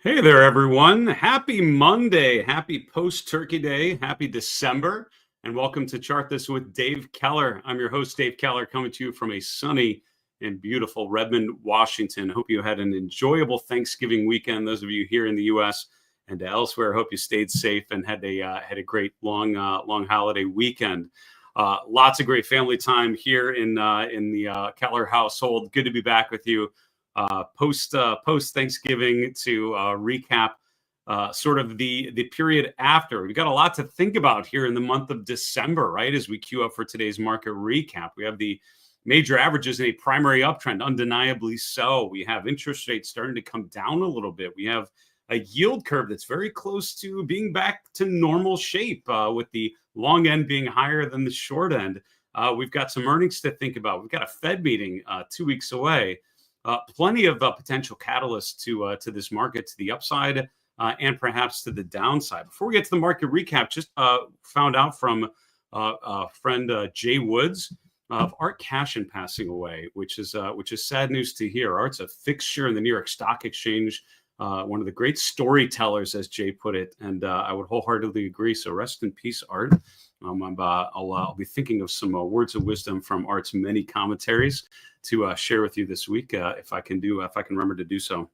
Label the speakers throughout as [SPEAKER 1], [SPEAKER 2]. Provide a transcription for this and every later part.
[SPEAKER 1] Hey there, everyone. Happy Monday. Happy post-Turkey Day. Happy December. And welcome to Chart This with Dave Keller. I'm your host, Dave Keller, coming to you from a sunny and beautiful Redmond, Washington. Hope you had an enjoyable Thanksgiving weekend. Those of you here in the U.S. and elsewhere, hope you stayed safe and had a great long holiday weekend. Lots of great family time here in the Keller household. Good to be back with you. Post Thanksgiving to recap sort of the period after. We've got a lot to think about here in the month of December, right? As we queue up for today's market recap, we have the major averages in a primary uptrend, undeniably so. We have interest rates starting to come down a little bit. We have a yield curve that's very close to being back to normal shape, with the long end being higher than the short end. We've got some earnings to think about. We've got a Fed meeting 2 weeks away. Plenty of potential catalysts to this market, to the upside and perhaps to the downside. Before we get to the market recap, just found out from friend Jay Woods of Art Cashin passing away, which is sad news to hear. Art's a fixture in the New York Stock Exchange, one of the great storytellers, as Jay put it, and I would wholeheartedly agree. So rest in peace, Art. I'll be thinking of some words of wisdom from Art's many commentaries to share with you this week, if I can remember to do so.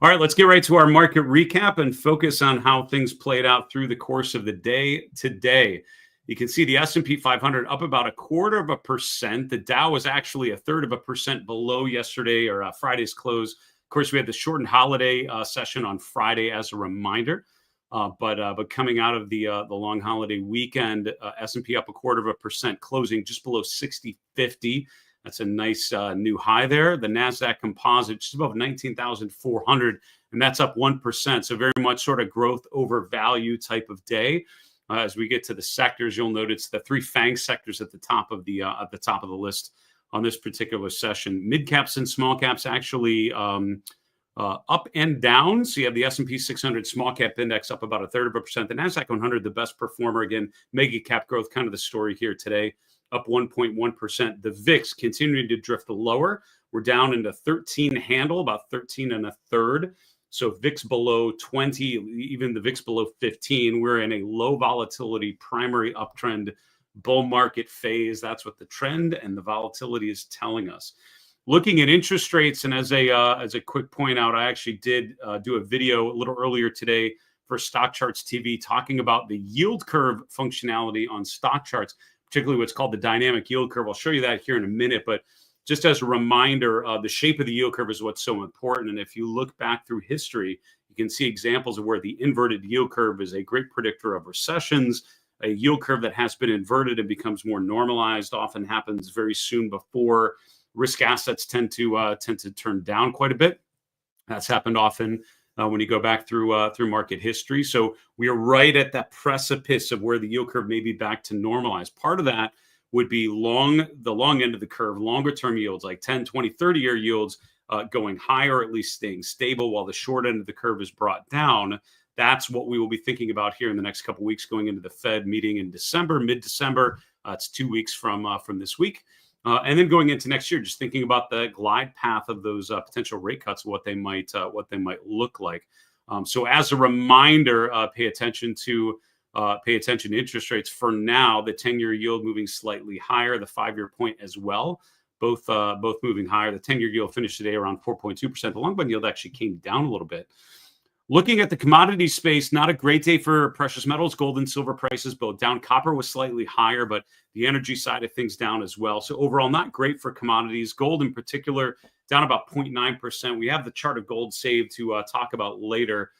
[SPEAKER 1] All right, let's get right to our market recap and focus on how things played out through the course of the day today. You can see the S&P 500 up about 0.25%. The Dow was actually 1/3% below yesterday or Friday's close. Of course, we had the shortened holiday session on Friday as a reminder. But coming out of the long holiday weekend, S&P up 0.25%, closing just below 6050. That's a nice new high there. The NASDAQ composite just above 19,400, and that's up 1%. So very much sort of growth over value type of day. As we get to the sectors, you'll notice the three FANG sectors at the top of the list on this particular session. Mid caps and small caps actually up and down. So you have the S&P 600 small cap index up about 1/3%. The NASDAQ 100, the best performer, again, mega cap growth, kind of the story here today, up 1.1%. The VIX continuing to drift lower. We're down into 13 handle, about 13 1/3. So VIX below 20, even the VIX below 15. We're in a low volatility primary uptrend bull market phase. That's what the trend and the volatility is telling us. Looking at interest rates, and as a quick point out, I actually did do a video a little earlier today for Stock Charts TV talking about the yield curve functionality on stock charts, particularly what's called the dynamic yield curve. I'll show you that here in a minute, but just as a reminder, the shape of the yield curve is what's so important. And if you look back through history, you can see examples of where the inverted yield curve is a great predictor of recessions. A yield curve that has been inverted and becomes more normalized often happens very soon before risk assets tend to turn down quite a bit. That's happened often when you go back through market history. So we are right at that precipice of where the yield curve may be back to normalized. Part of that would be the long end of the curve, longer term yields like 10, 20, 30-year yields going higher, or at least staying stable, while the short end of the curve is brought down. That's what we will be thinking about here in the next couple of weeks going into the Fed meeting in December, mid-December. It's 2 weeks from this week. And then going into next year, just thinking about the glide path of those potential rate cuts, what they might look like. So as a reminder, pay attention to interest rates. For now, the 10-year yield moving slightly higher, the 5-year point as well, both moving higher. The 10-year yield finished today around 4.2%. The long bond yield actually came down a little bit. Looking at the commodity space, not a great day for precious metals. Gold and silver prices both down. Copper was slightly higher, but the energy side of things down as well. So overall, not great for commodities. Gold in particular, down about 0.9%. We have the chart of gold saved to talk about later.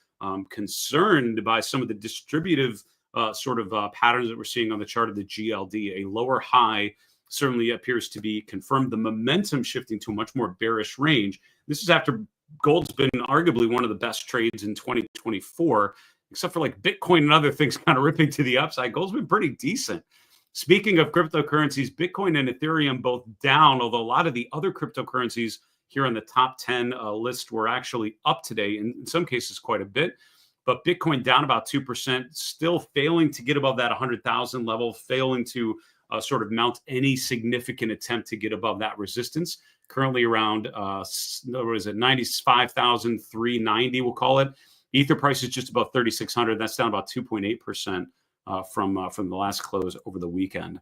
[SPEAKER 1] Concerned by some of the distributive patterns that we're seeing on the chart of the GLD. A lower high certainly appears to be confirmed. The momentum shifting to a much more bearish range. This is after gold's been arguably one of the best trades in 2024, except for like Bitcoin and other things kind of ripping to the upside. Gold's been pretty decent. Speaking of cryptocurrencies, Bitcoin and Ethereum both down, although a lot of the other cryptocurrencies here on the top 10 list were actually up today, in some cases quite a bit. But Bitcoin down about 2%, still failing to get above that 100,000 level, failing to sort of mount any significant attempt to get above that resistance. currently around, what is it, 95,390, we'll call it. Ether price is just about 3,600. That's down about 2.8% from the last close over the weekend.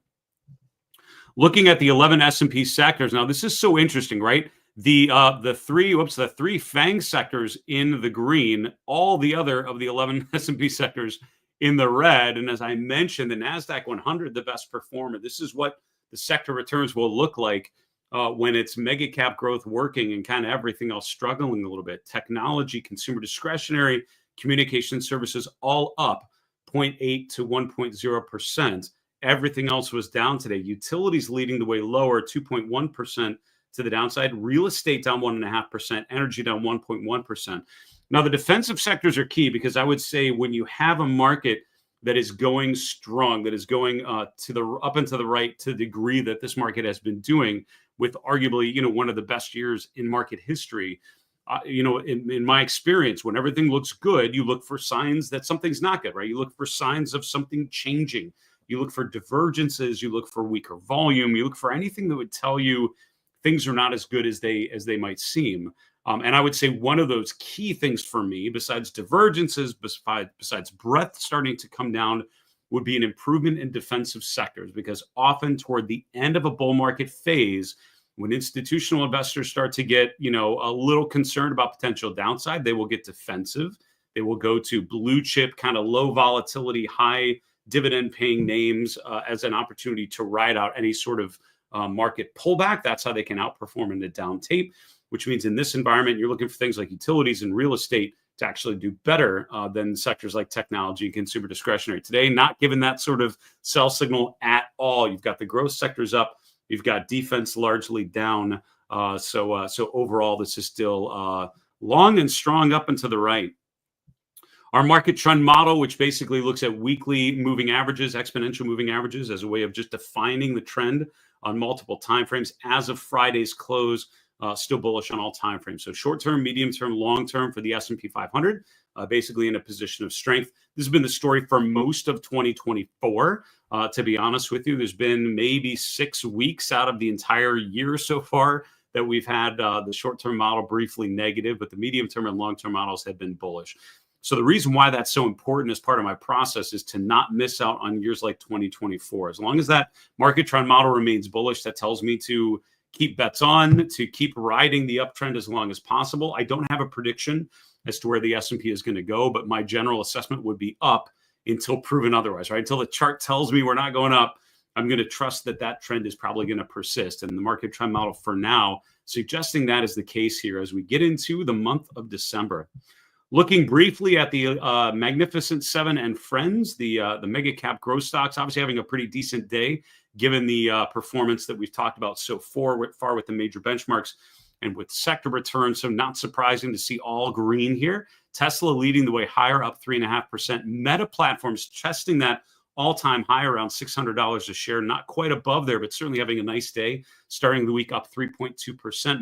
[SPEAKER 1] Looking at the 11 S&P sectors, now this is so interesting, right? The three FANG sectors in the green, all the other of the 11 S&P sectors in the red. And as I mentioned, the NASDAQ 100, the best performer. This is what the sector returns will look like when it's mega cap growth working and kind of everything else struggling a little bit. Technology, consumer discretionary, communication services, all up 0.8 to 1.0%. Everything else was down today. Utilities leading the way lower, 2.1% to the downside. Real estate down 1.5%. Energy down 1.1%. Now, the defensive sectors are key because I would say when you have a market that is going strong, that is going to the up and to the right to the degree that this market has been doing, with arguably one of the best years in market history. In my experience, when everything looks good, you look for signs that something's not good, right? You look for signs of something changing. You look for divergences. You look for weaker volume. You look for anything that would tell you things are not as good as they might seem. And I would say one of those key things for me, besides divergences, besides breadth starting to come down, would be an improvement in defensive sectors, because often toward the end of a bull market phase, when institutional investors start to get, a little concerned about potential downside, they will get defensive. They will go to blue chip, kind of low volatility, high dividend paying names as an opportunity to ride out any sort of market pullback. That's how they can outperform in the down tape, which means in this environment, you're looking for things like utilities and real estate to actually do better than sectors like technology and consumer discretionary. Today, not given that sort of sell signal at all. You've got the growth sectors up. You've got defense largely down. So overall, this is still long and strong up and to the right. Our market trend model, which basically looks at weekly moving averages, exponential moving averages, as a way of just defining the trend on multiple timeframes. As of Friday's close, still bullish on all timeframes. So short-term, medium-term, long-term for the S&P 500, basically in a position of strength. This has been the story for most of 2024. To be honest with you, there's been maybe 6 weeks out of the entire year so far that we've had the short-term model briefly negative, but the medium-term and long-term models have been bullish. So the reason why that's so important as part of my process is to not miss out on years like 2024. As long as that market trend model remains bullish, that tells me to keep bets on, to keep riding the uptrend as long as possible. I don't have a prediction as to where the S&P is going to go, but my general assessment would be up until proven otherwise, right? Until the chart tells me we're not going up, I'm going to trust that that trend is probably going to persist. And the market trend model for now, suggesting that is the case here as we get into the month of December. Looking briefly at the Magnificent Seven and Friends, the mega cap growth stocks, obviously having a pretty decent day, given the performance that we've talked about so far with the major benchmarks and with sector returns. So not surprising to see all green here. Tesla leading the way higher, up 3.5%. Meta Platforms testing that all-time high around $600 a share, not quite above there, but certainly having a nice day, starting the week up 3.2%.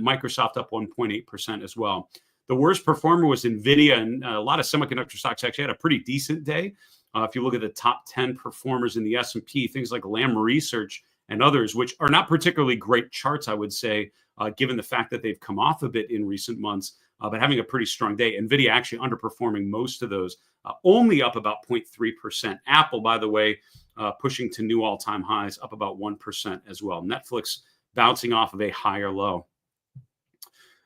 [SPEAKER 1] Microsoft up 1.8% as well. The worst performer was NVIDIA, and a lot of semiconductor stocks actually had a pretty decent day. If you look at the top 10 performers in the S&P, things like Lam Research and others, which are not particularly great charts, I would say, given the fact that they've come off a bit in recent months, but having a pretty strong day. NVIDIA actually underperforming most of those, only up about 0.3%. Apple, by the way, pushing to new all-time highs, up about 1% as well. Netflix bouncing off of a higher low.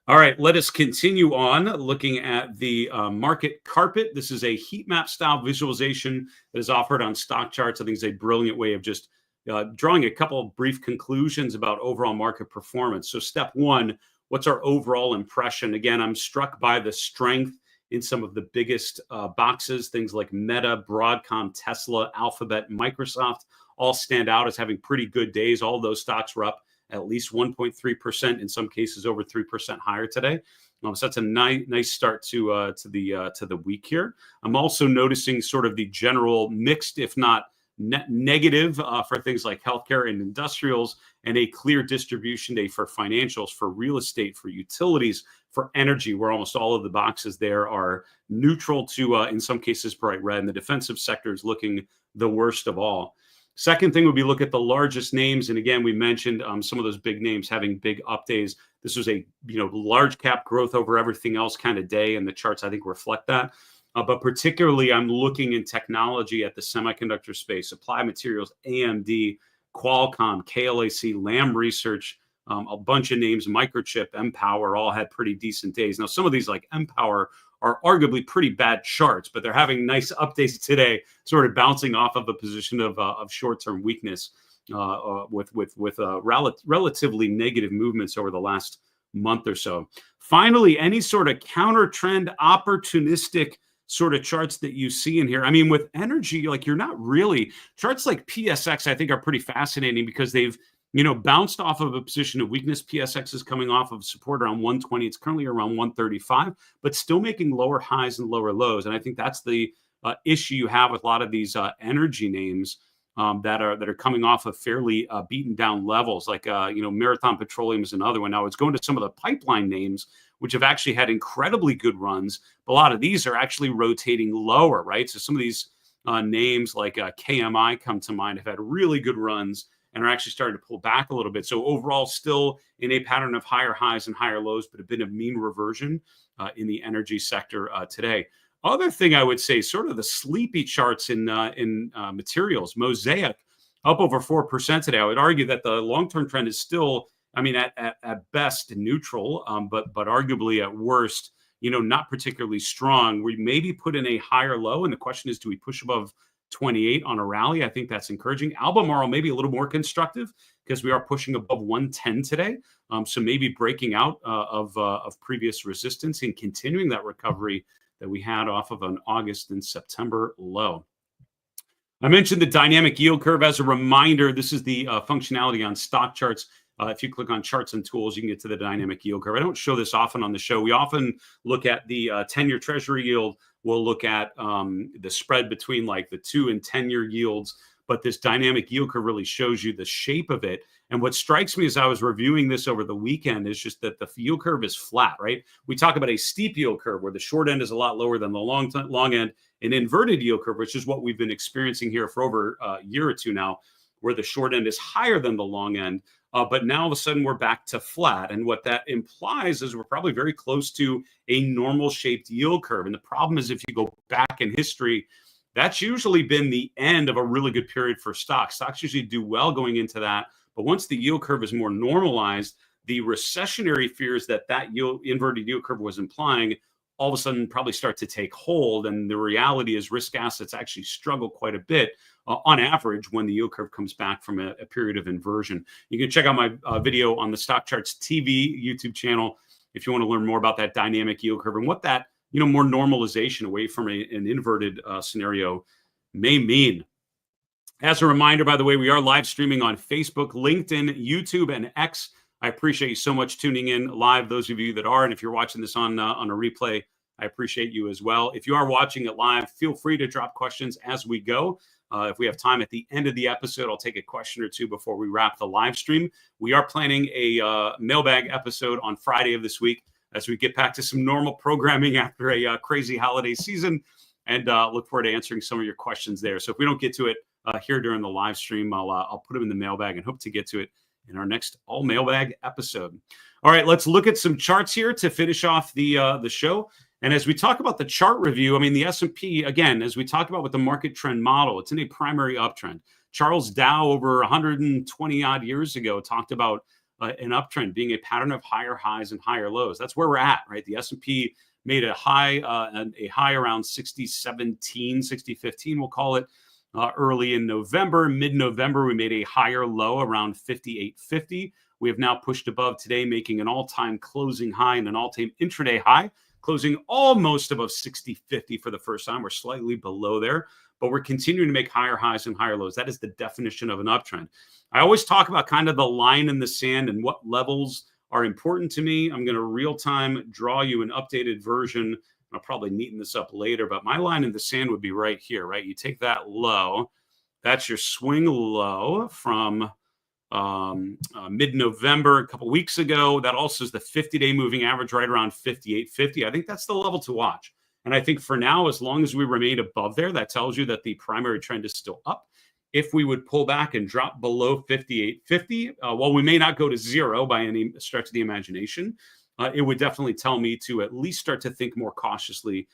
[SPEAKER 1] All right, let us continue on looking at the market carpet. This is a heat map style visualization that is offered on stock charts. I think it's a brilliant way of just drawing a couple of brief conclusions about overall market performance. So step one, what's our overall impression? Again, I'm struck by the strength in some of the biggest boxes, things like Meta, Broadcom, Tesla, Alphabet, Microsoft, all stand out as having pretty good days. All those stocks were up at least 1.3%, in some cases over 3% higher today. So that's a nice start to the week here. I'm also noticing sort of the general mixed, if not negative, for things like healthcare and industrials, and a clear distribution day for financials, for real estate, for utilities, for energy, where almost all of the boxes there are neutral to, in some cases, bright red. And the defensive sector is looking the worst of all. Second thing would be look at the largest names. And again, we mentioned some of those big names having big up days. This was a large cap growth over everything else kind of day, and the charts I think reflect that. But particularly, I'm looking in technology at the semiconductor space, Applied Materials, AMD, Qualcomm, KLAC, Lam Research, a bunch of names, Microchip, Empower, all had pretty decent days. Now, some of these like Empower are arguably pretty bad charts, but they're having nice updates today, sort of bouncing off of a position of short-term weakness with relatively negative movements over the last month or so. Finally, any sort of counter trend, opportunistic sort of charts that you see in here. I mean, with energy, like you're not really, charts like PSX, I think are pretty fascinating because they've bounced off of a position of weakness. PSX is coming off of support around 120. It's currently around 135, but still making lower highs and lower lows. And I think that's the issue you have with a lot of these energy names that are coming off of fairly beaten down levels. Like Marathon Petroleum is another one. Now it's going to some of the pipeline names, which have actually had incredibly good runs. But a lot of these are actually rotating lower, right? So some of these names like KMI come to mind have had really good runs and are actually starting to pull back a little bit. So overall, still in a pattern of higher highs and higher lows, but a bit of mean reversion in the energy sector today. Other thing I would say, sort of the sleepy charts in materials, Mosaic up over 4% today. I would argue that the long-term trend is still, I mean, at best neutral, but arguably at worst, not particularly strong. We maybe put in a higher low, and the question is, do we push above 28 on a rally? I think that's encouraging. Albemarle maybe a little more constructive because we are pushing above 110 today. So maybe breaking out of previous resistance and continuing that recovery that we had off of an August and September low. I mentioned the dynamic yield curve as a reminder. This is the functionality on stock charts. If you click on charts and tools, you can get to the dynamic yield curve. I don't show this often on the show. We often look at the 10-year treasury yield. We'll look at the spread between like the 2 and 10-year yields. But this dynamic yield curve really shows you the shape of it. And what strikes me as I was reviewing this over the weekend is just that the yield curve is flat, right? We talk about a steep yield curve where the short end is a lot lower than the long end, an inverted yield curve, which is what we've been experiencing here for over a year or two now, where the short end is higher than the long end. But now all of a sudden we're back to flat. And what that implies is we're probably very close to a normal shaped yield curve. And the problem is if you go back in history, that's usually been the end of a really good period for stocks. Stocks usually do well going into that. But once the yield curve is more normalized, the recessionary fears that inverted yield curve was implying all of a sudden probably start to take hold. And the reality is risk assets actually struggle quite a bit on average when the yield curve comes back from a period of inversion. You can check out my video on the Stock Charts TV YouTube channel if you want to learn more about that dynamic yield curve and what that more normalization away from an inverted scenario may mean. As a reminder, by the way, we are live streaming on Facebook, LinkedIn, YouTube, and X. I appreciate you so much tuning in live, those of you that are. And if you're watching this on a replay, I appreciate you as well. If you are watching it live, feel free to drop questions as we go. If we have time at the end of the episode, I'll take a question or two before we wrap the live stream. We are planning a mailbag episode on Friday of this week as we get back to some normal programming after a crazy holiday season, and look forward to answering some of your questions there. So if we don't get to it here during the live stream, I'll put them in the mailbag and hope to get to it in our next all mailbag episode. All right, let's look at some charts here to finish off the show. And as we talk about the chart review, I mean, the S&P, again, as we talk about with the market trend model, it's in a primary uptrend. Charles Dow, over 120 odd years ago, talked about an uptrend being a pattern of higher highs and higher lows. That's where we're at, right? The S&P made a high around 60.17, 60.15, we'll call it, early in November. Mid-November, we made a higher low around 58.50. We have now pushed above today, making an all-time closing high and an all-time intraday high, closing almost above 60.50 for the first time. We're slightly below there, but we're continuing to make higher highs and higher lows. That is the definition of an uptrend. I always talk about kind of the line in the sand and what levels are important to me. I'm going to real-time draw you an updated version. I'll probably neaten this up later, but my line in the sand would be right here, right? You take that low, that's your swing low from mid-November, a couple weeks ago. That also is the 50-day moving average right around 58.50. I think that's the level to watch. And I think for now, as long as we remain above there, that tells you that the primary trend is still up. if we would pull back and drop below 58.50, while we may not go to zero by any stretch of the imagination, it would definitely tell me to at least start to think more cautiously,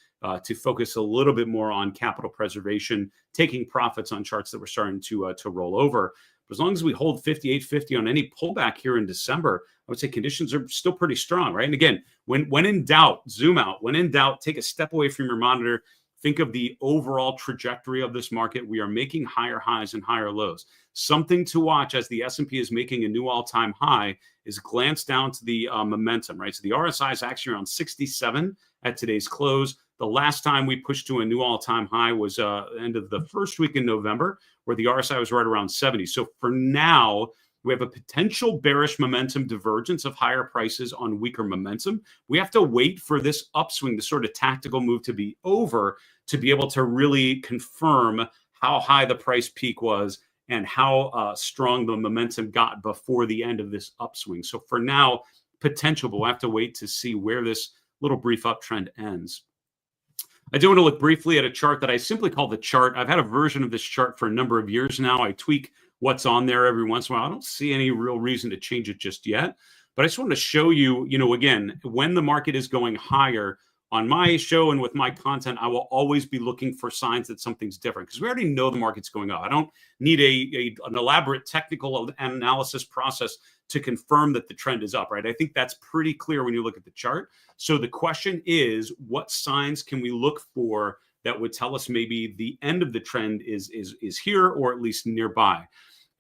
[SPEAKER 1] to focus a little bit more on capital preservation, taking profits on charts that were starting to roll over. But as long as we hold 58.50 on any pullback here in December, I would say conditions are still pretty strong, right? And again, when in doubt, zoom out. When in doubt, take a step away from your monitor. Think of the overall trajectory of this market. We are making higher highs and higher lows. Something to watch as the S&P is making a new all-time high is glance down to the momentum, right? So the RSI is actually around 67 at today's close. The last time we pushed to a new all-time high was end of the first week in November, where the RSI was right around 70. So for now, we have a potential bearish momentum divergence of higher prices on weaker momentum. We have to wait for this upswing, the sort of tactical move, to be over to be able to really confirm how high the price peak was and how strong the momentum got before the end of this upswing. So for now, potential, but we'll have to wait to see where this little brief uptrend ends. I do want to look briefly at a chart that I simply call the chart. I've had a version of this chart for a number of years now. I tweak what's on there every once in a while. I don't see any real reason to change it just yet, but I just want to show you, again, when the market is going higher on my show and with my content, I will always be looking for signs that something's different, because we already know the market's going up. I don't need an elaborate technical analysis process to confirm that the trend is up, right? I think that's pretty clear when you look at the chart. So the question is, what signs can we look for that would tell us maybe the end of the trend is here, or at least nearby?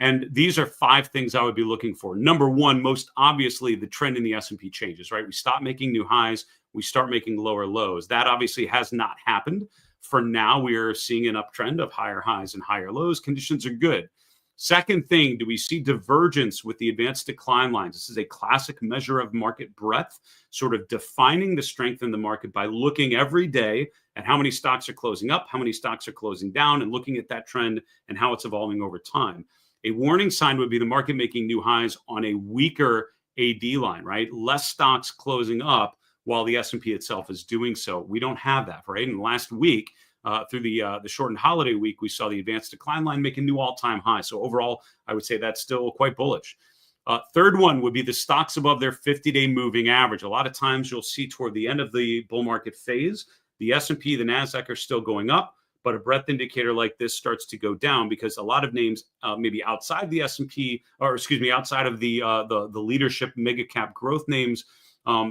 [SPEAKER 1] And these are 5 things I would be looking for. Number one, most obviously, the trend in the S&P changes, right? We stop making new highs, we start making lower lows. That obviously has not happened. For now, we are seeing an uptrend of higher highs and higher lows. Conditions are good. Second thing, do we see divergence with the advanced decline lines? This is a classic measure of market breadth, sort of defining the strength in the market by looking every day at how many stocks are closing up, how many stocks are closing down, and looking at that trend and how it's evolving over time. A warning sign would be the market making new highs on a weaker AD line, right? Less stocks closing up while the S&P itself is doing so. We don't have that, right? And last week, through the shortened holiday week, we saw the advanced decline line make a new all-time high. So overall, I would say that's still quite bullish. Third one would be the stocks above their 50-day moving average. A lot of times you'll see toward the end of the bull market phase, the S&P, the NASDAQ are still going up, but a breadth indicator like this starts to go down because a lot of names, maybe outside the S&P, or excuse me, outside of the leadership mega cap growth names,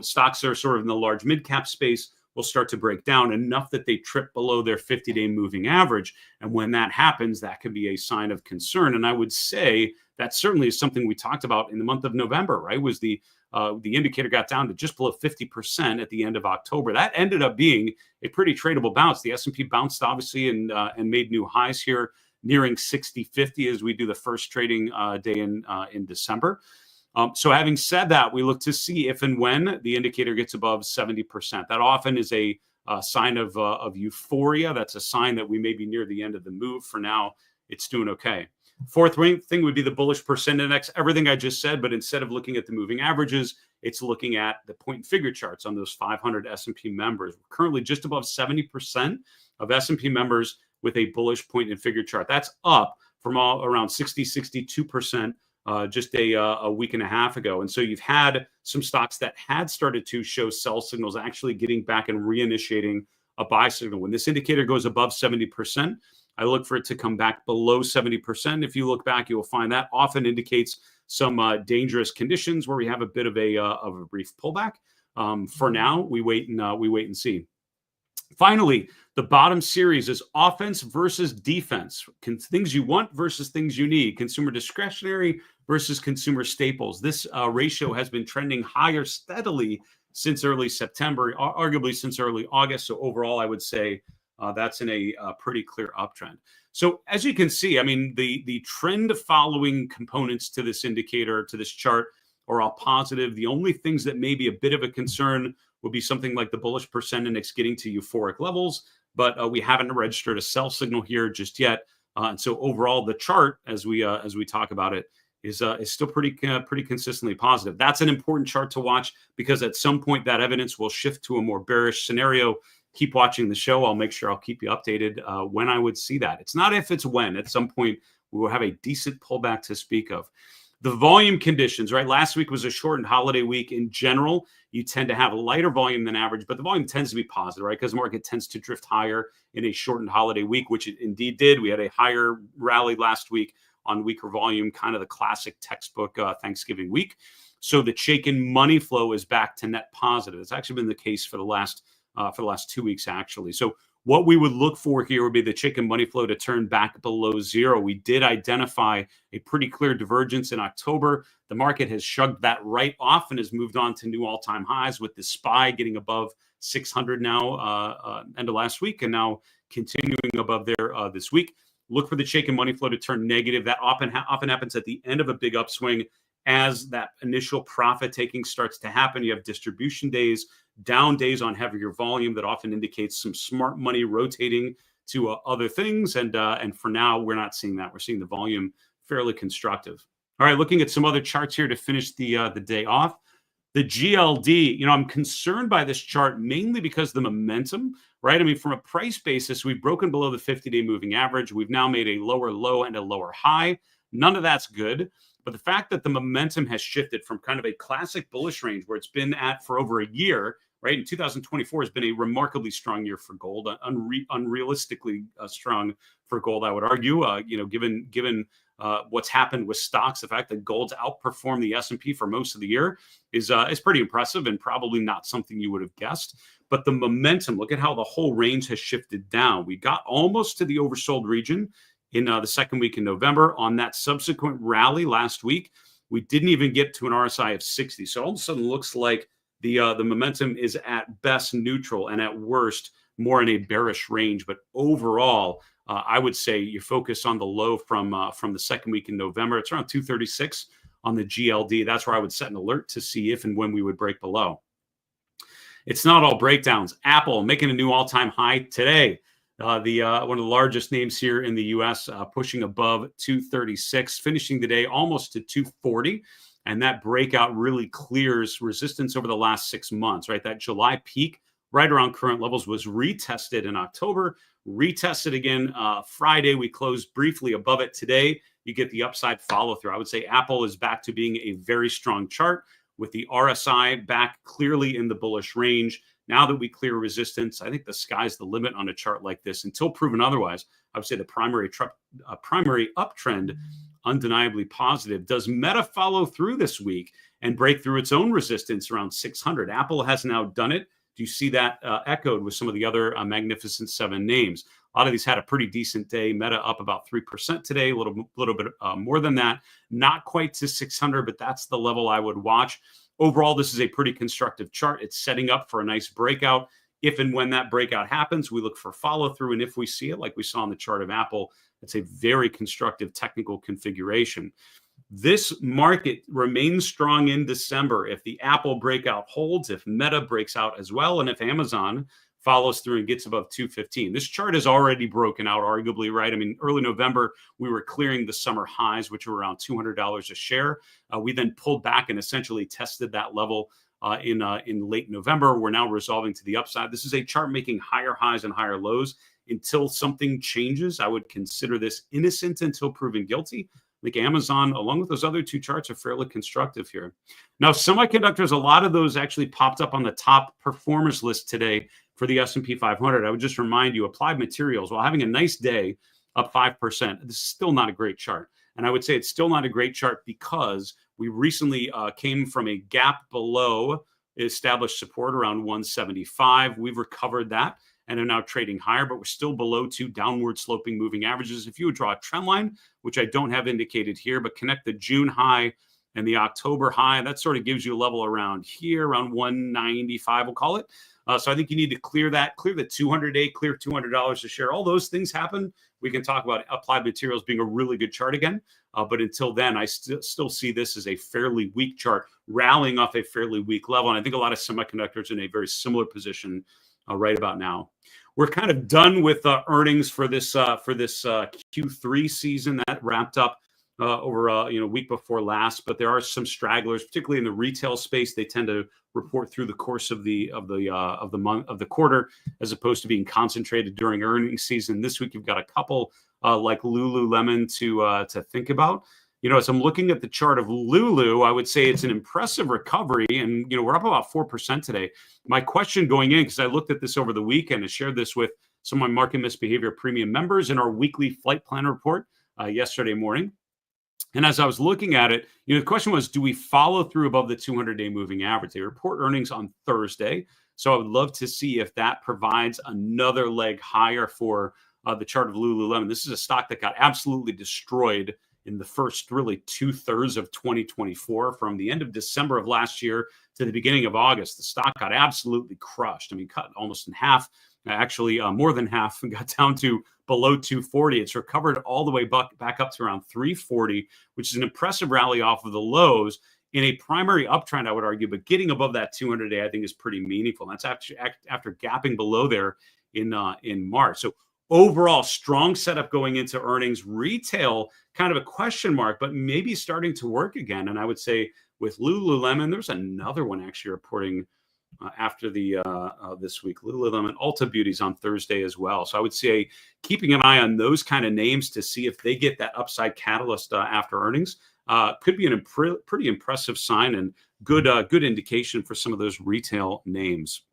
[SPEAKER 1] stocks are sort of in the large mid cap space, will start to break down enough that they trip below their 50-day moving average. And when that happens, that can be a sign of concern. And I would say that certainly is something we talked about in the month of November, right? Was the indicator got down to just below 50% at the end of October. That ended up being a pretty tradable bounce. The S&P bounced obviously and made new highs here, nearing 60.50 as we do the first trading day in December. So having said that, we look to see if and when the indicator gets above 70%. That often is a sign of euphoria. That's a sign that we may be near the end of the move. For now, it's doing okay. Fourth thing would be the bullish percent index. Everything I just said, but instead of looking at the moving averages, it's looking at the point and figure charts on those 500 S&P members. We're currently just above 70% of S&P members with a bullish point and figure chart. That's up from around 62% just a week and a half ago. And so you've had some stocks that had started to show sell signals actually getting back and reinitiating a buy signal. When this indicator goes above 70%, I look for it to come back below 70%. If you look back, you will find that often indicates some dangerous conditions where we have a bit of a brief pullback. For now, we wait and see. Finally, the bottom series is offense versus defense. Things you want versus things you need. Consumer discretionary versus consumer staples. This ratio has been trending higher steadily since early September, arguably since early August. So overall, I would say that's in a pretty clear uptrend. So as you can see, I mean, the trend following components to this indicator, to this chart, are all positive. The only things that may be a bit of a concern would be something like the bullish percent index getting to euphoric levels, but we haven't registered a sell signal here just yet. And so overall, the chart, as we talk about it, is still pretty consistently positive. That's an important chart to watch because at some point that evidence will shift to a more bearish scenario. Keep watching the show. I'll make sure I'll keep you updated when I would see that. It's not if, it's when. At some point, we will have a decent pullback to speak of. The volume conditions, right? Last week was a shortened holiday week. In general, you tend to have a lighter volume than average, but the volume tends to be positive, right? Because the market tends to drift higher in a shortened holiday week, which it indeed did. We had a higher rally last week on weaker volume, kind of the classic textbook Thanksgiving week. So the Chaikin money flow is back to net positive. It's actually been the case for the last 2 weeks, actually. So what we would look for here would be the Chaikin money flow to turn back below zero. We did identify a pretty clear divergence in October. The market has shrugged that right off and has moved on to new all-time highs, with the SPY getting above 600 now end of last week, and now continuing above there this week. Look for the Chaikin money flow to turn negative. That often happens at the end of a big upswing. As that initial profit taking starts to happen, you have distribution days, down days on heavier volume that often indicates some smart money rotating to other things. And for now, we're not seeing that. We're seeing the volume fairly constructive. All right, looking at some other charts here to finish the day off. The GLD, I'm concerned by this chart mainly because the momentum, right? I mean, from a price basis, we've broken below the 50-day moving average. We've now made a lower low and a lower high. None of that's good. But the fact that the momentum has shifted from kind of a classic bullish range where it's been at for over a year, right? In 2024 has been a remarkably strong year for gold, unrealistically strong for gold, I would argue. Given what's happened with stocks, the fact that gold's outperformed the S&P for most of the year is pretty impressive and probably not something you would have guessed. But the momentum, look at how the whole range has shifted down. We got almost to the oversold region in the second week in November. On that subsequent rally last week, we didn't even get to an RSI of 60. So all of a sudden looks like the momentum is at best neutral and at worst more in a bearish range. But overall, I would say you focus on the low from the second week in November. It's around 236 on the GLD. That's where I would set an alert to see if and when we would break below. It's not all breakdowns. Apple making a new all-time high today. One of the largest names here in the U.S. Pushing above 236, finishing the day almost to 240. And that breakout really clears resistance over the last 6 months, right? That July peak right around current levels was retested in October, retested again Friday. We closed briefly above it today. You get the upside follow through. I would say Apple is back to being a very strong chart with the RSI back clearly in the bullish range. Now that we clear resistance, I think the sky's the limit on a chart like this. Until proven otherwise, I would say the primary uptrend, undeniably positive. Does Meta follow through this week and break through its own resistance around 600? Apple has now done it. Do you see that echoed with some of the other Magnificent Seven names? A lot of these had a pretty decent day. Meta up about 3% today, a little bit more than that. Not quite to 600, but that's the level I would watch. Overall, this is a pretty constructive chart. It's setting up for a nice breakout. If and when that breakout happens, we look for follow through. And if we see it, like we saw on the chart of Apple, it's a very constructive technical configuration. This market remains strong in December if the Apple breakout holds, if Meta breaks out as well, and if Amazon follows through and gets above 215. This chart is already broken out, arguably, right? I mean, early November, we were clearing the summer highs, which were around $200 a share. We then pulled back and essentially tested that level in late November. We're now resolving to the upside. This is a chart making higher highs and higher lows. Until something changes, I would consider this innocent until proven guilty. I think Amazon, along with those other two charts, are fairly constructive here. Now, semiconductors, a lot of those actually popped up on the top performers list today for the S&P 500. I would just remind you, Applied Materials, while having a nice day, up 5%, this is still not a great chart. And I would say it's still not a great chart because we recently came from a gap below established support around 175. We've recovered that and are now trading higher, but we're still below two downward sloping moving averages. If you would draw a trend line, which I don't have indicated here, but connect the June high and the October high, that sort of gives you a level around here, around 195, we'll call it. So I think you need to clear that, clear the 200-day, clear $200 a share. All those things happen. We can talk about Applied Materials being a really good chart again. But until then, I still see this as a fairly weak chart, rallying off a fairly weak level. And I think a lot of semiconductors in a very similar position right about now. We're kind of done with earnings for this Q3 season. That wrapped up over week before last, but there are some stragglers, particularly in the retail space. They tend to report through the course of the quarter, as opposed to being concentrated during earnings season. This week, you've got a couple like Lululemon to think about. As I'm looking at the chart of Lulu, I would say it's an impressive recovery, and we're up about 4% today. My question going in, because I looked at this over the weekend and shared this with some of my market misbehavior premium members in our weekly flight plan report yesterday morning. And as I was looking at it, the question was, do we follow through above the 200-day moving average? They report earnings on Thursday, so I would love to see if that provides another leg higher for the chart of Lululemon. This is a stock that got absolutely destroyed in the first really 2/3 of 2024. From the end of December of last year to the beginning of August, the stock got absolutely crushed. I mean, cut almost in half, actually more than half, and got down to below 240. It's recovered all the way back up to around 340, which is an impressive rally off of the lows in a primary uptrend, I would argue, but getting above that 200-day, I think, is pretty meaningful. And that's after gapping below there in March. So overall, strong setup going into earnings. Retail, kind of a question mark, but maybe starting to work again. And I would say with Lululemon, there's another one actually reporting after the this week. Lululemon, Ulta Beauty's on Thursday as well. So I would say keeping an eye on those kind of names to see if they get that upside catalyst after earnings could be a pretty impressive sign and good indication for some of those retail names.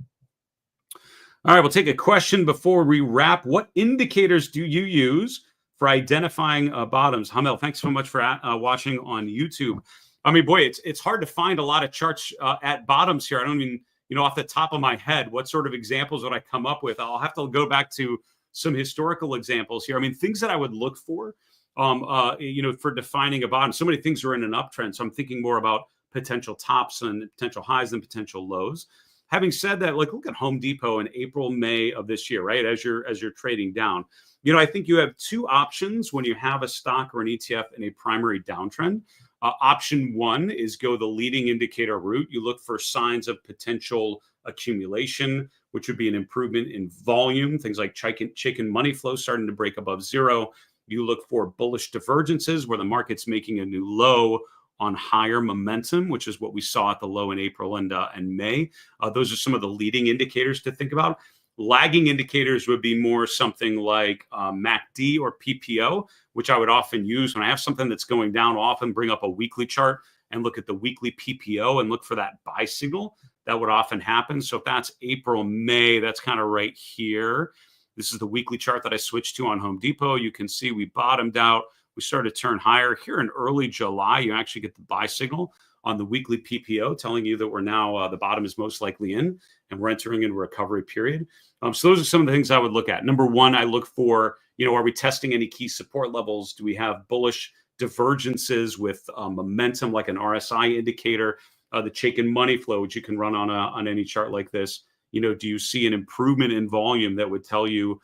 [SPEAKER 1] All right, we'll take a question before we wrap. What indicators do you use for identifying bottoms? Hamel, thanks so much for watching on YouTube. I mean, boy, it's hard to find a lot of charts at bottoms here. I don't even, off the top of my head, what sort of examples would I come up with? I'll have to go back to some historical examples here. I mean, things that I would look for, for defining a bottom. So many things are in an uptrend. So I'm thinking more about potential tops and potential highs than potential lows. Having said that, look at Home Depot in April, May of this year, right? As you're trading down, I think you have two options when you have a stock or an ETF in a primary downtrend. Option one is go the leading indicator route. You look for signs of potential accumulation, which would be an improvement in volume, things like chicken money flow starting to break above zero. You look for bullish divergences where the market's making a new low on higher momentum, which is what we saw at the low in April and May. Those are some of the leading indicators to think about. Lagging indicators would be more something like MACD or PPO, which I would often use when I have something that's going down. I'll often bring up a weekly chart and look at the weekly PPO and look for that buy signal. That would often happen. So if that's April, May, that's kind of right here. This is the weekly chart that I switched to on Home Depot. You can see we bottomed out. We started to turn higher here in early July. You actually get the buy signal on the weekly PPO telling you that we're now the bottom is most likely in and we're entering into a recovery period. So those are some of the things I would look at. Number one, I look for, are we testing any key support levels? Do we have bullish divergences with momentum like an RSI indicator? The chicken money flow, which you can run on any chart like this. Do you see an improvement in volume that would tell you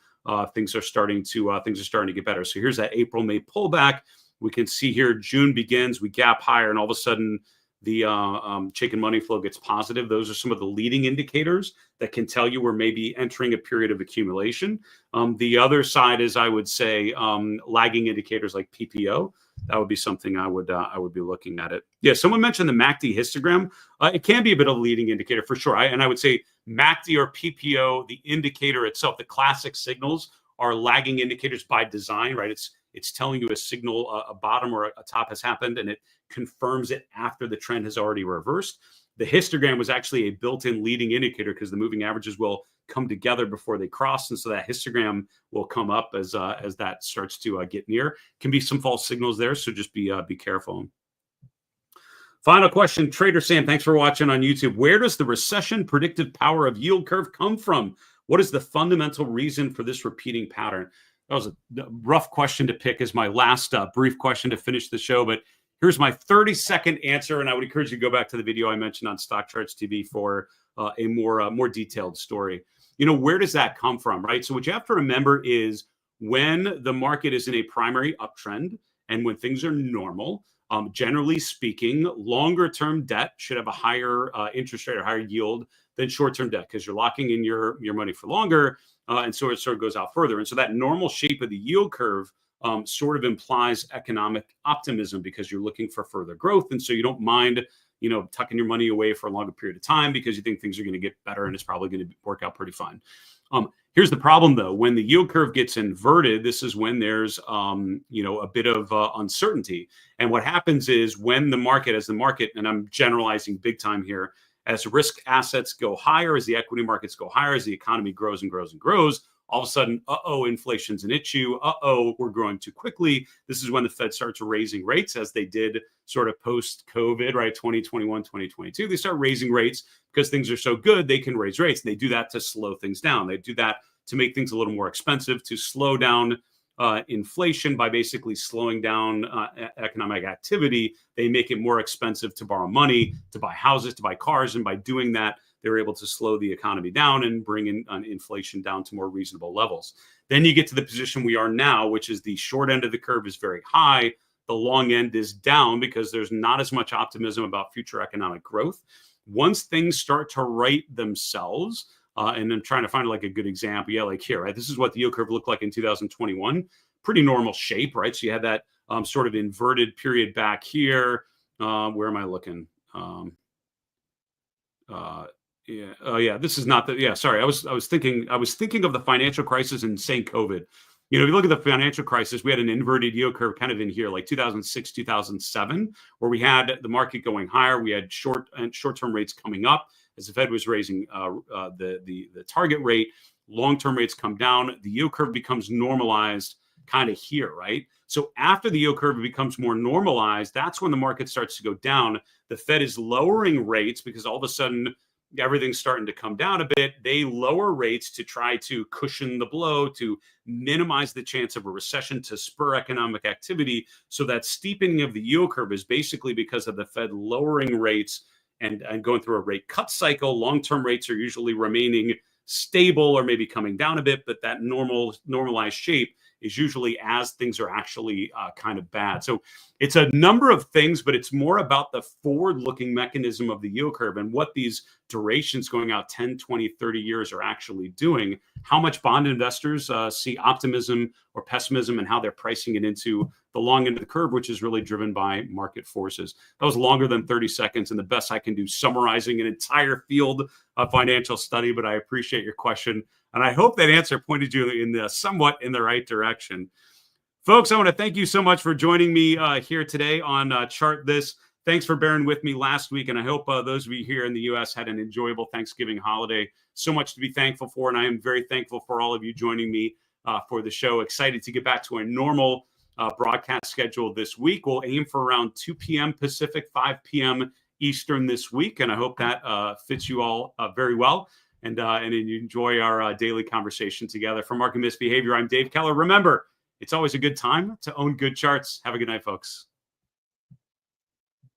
[SPEAKER 1] things are starting to get better? So here's that April, May pullback. We can see here June begins, we gap higher, and all of a sudden the chicken money flow gets positive. Those are some of the leading indicators that can tell you we're maybe entering a period of accumulation. The other side is, I would say, lagging indicators like PPO. That would be something I would be looking at it. Yeah, someone mentioned the MACD histogram. It can be a bit of a leading indicator for sure. I would say MACD or PPO, the indicator itself, the classic signals are lagging indicators by design, right? It's telling you a signal, a bottom or a top has happened, and it confirms it after the trend has already reversed. The histogram was actually a built-in leading indicator because the moving averages will come together before they cross, and so that histogram will come up as that starts to get near. Can be some false signals there, so just be careful. Final question, Trader Sam, thanks for watching on YouTube. Where does the recession predictive power of yield curve come from? What is the fundamental reason for this repeating pattern? That was a rough question to pick as my last brief question to finish the show, but here's my 30-second answer, and I would encourage you to go back to the video I mentioned on Stock Charts TV for a more detailed story. Where does that come from, right? So what you have to remember is when the market is in a primary uptrend and when things are normal, generally speaking, longer-term debt should have a higher interest rate or higher yield than short-term debt because you're locking in your money for longer, and so it sort of goes out further. And so that normal shape of the yield curve sort of implies economic optimism because you're looking for further growth, and so you don't mind tucking your money away for a longer period of time because you think things are going to get better and it's probably going to work out pretty fine. Here's the problem, though. When the yield curve gets inverted, this is when there's, a bit of uncertainty. And what happens is when the market, and I'm generalizing big time here, as risk assets go higher, as the equity markets go higher, as the economy grows and grows and grows, all of a sudden, inflation's an issue. We're growing too quickly. This is when the Fed starts raising rates, as they did sort of post-COVID, right? 2021, 2022. They start raising rates because things are so good, they can raise rates. And they do that to slow things down. They do that to make things a little more expensive, to slow down inflation by basically slowing down economic activity. They make it more expensive to borrow money, to buy houses, to buy cars. And by doing that, they're able to slow the economy down and bring in inflation down to more reasonable levels. Then you get to the position we are now, which is the short end of the curve is very high. The long end is down because there's not as much optimism about future economic growth. Once things start to right themselves, and I'm trying to find like a good example. Yeah, like here, right? This is what the yield curve looked like in 2021. Pretty normal shape, right? So you had that sort of inverted period back here. Where am I looking? Yeah. Oh, yeah. This is not the. Yeah. Sorry. I was thinking of the financial crisis and saying COVID. If you look at the financial crisis, we had an inverted yield curve kind of in here, like 2006, 2007, where we had the market going higher. We had short-term rates coming up as the Fed was raising the target rate. Long-term rates come down. The yield curve becomes normalized kind of here, right? So after the yield curve becomes more normalized, that's when the market starts to go down. The Fed is lowering rates because all of a sudden everything's starting to come down a bit. They lower rates to try to cushion the blow, to minimize the chance of a recession, to spur economic activity. So that steepening of the yield curve is basically because of the Fed lowering rates and going through a rate cut cycle. Long-term rates are usually remaining stable or maybe coming down a bit, but that normalized shape is usually as things are actually kind of bad. So it's a number of things, but it's more about the forward-looking mechanism of the yield curve and what these durations going out 10, 20, 30 years are actually doing, how much bond investors see optimism or pessimism and how they're pricing it into the long end of the curve, which is really driven by market forces. That was longer than 30 seconds and the best I can do summarizing an entire field of financial study, but I appreciate your question. And I hope that answer pointed you somewhat in the right direction. Folks, I want to thank you so much for joining me here today on Chart This. Thanks for bearing with me last week. And I hope those of you here in the U.S. had an enjoyable Thanksgiving holiday. So much to be thankful for. And I am very thankful for all of you joining me for the show. Excited to get back to a normal broadcast schedule this week. We'll aim for around 2 p.m. Pacific, 5 p.m. Eastern this week. And I hope that fits you all very well. And you enjoy our daily conversation together. For Market Misbehavior, I'm Dave Keller. Remember, it's always a good time to own good charts. Have a good night, folks.